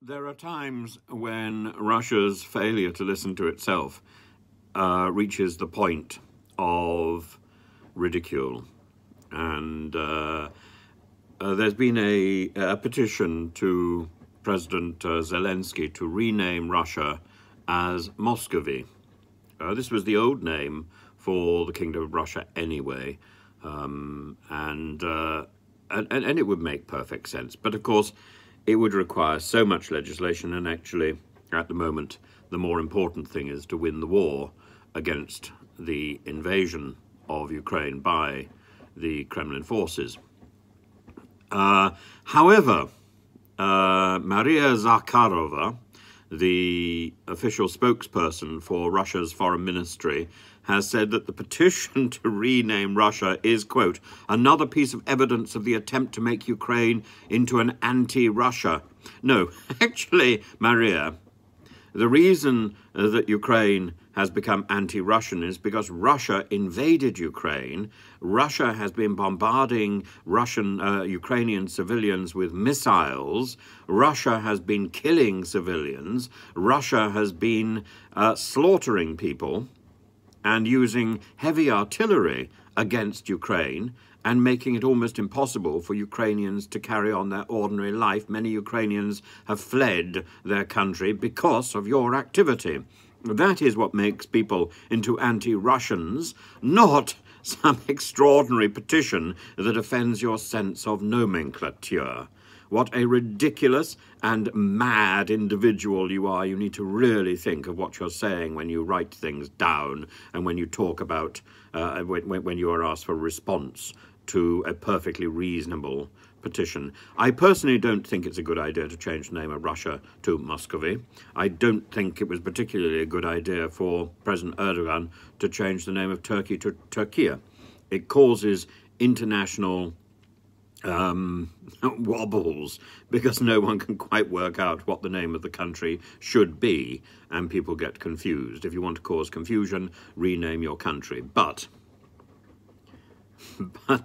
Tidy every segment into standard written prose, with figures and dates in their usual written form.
There are times when Russia's failure to listen to itself reaches the point of ridicule. And there's been a petition to President Zelensky to rename Russia as Muscovy. This was the old name for the Kingdom of Russia anyway, and it would make perfect sense. But of course, it would require so much legislation, and actually, at the moment, the more important thing is to win the war against the invasion of Ukraine by the Kremlin forces. However, Maria Zakharova, the official spokesperson for Russia's foreign ministry, has said that the petition to rename Russia is, quote, another piece of evidence of the attempt to make Ukraine into an anti-Russia. No, actually, Maria, the reason that Ukraine has become anti-Russian is because Russia invaded Ukraine. Russia has been bombarding Ukrainian civilians with missiles. Russia has been killing civilians. Russia has been slaughtering people and using heavy artillery against Ukraine and making it almost impossible for Ukrainians to carry on their ordinary life. Many Ukrainians have fled their country because of your activity. That is what makes people into anti-Russians, not some extraordinary petition that offends your sense of nomenclature. What a ridiculous and mad individual you are. You need to really think of what you're saying when you write things down and when you talk about, when you are asked for a response to a perfectly reasonable petition. I personally don't think it's a good idea to change the name of Russia to Muscovy. I don't think it was particularly a good idea for President Erdogan to change the name of Turkey to Turkey. It causes international wobbles because no one can quite work out what the name of the country should be, and people get confused. If you want to cause confusion, rename your country. But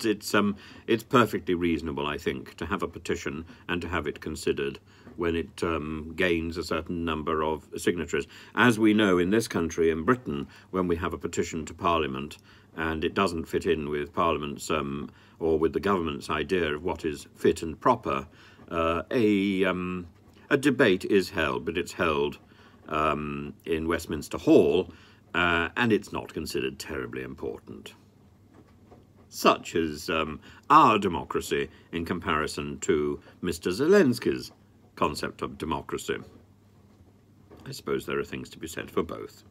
it's perfectly reasonable, I think, to have a petition and to have it considered when it gains a certain number of signatures. As we know in this country, in Britain, when we have a petition to Parliament and it doesn't fit in with Parliament's or with the government's idea of what is fit and proper, a debate is held, but it's held in Westminster Hall, and it's not considered terribly important. Such is our democracy in comparison to Mr. Zelensky's concept of democracy. I suppose there are things to be said for both.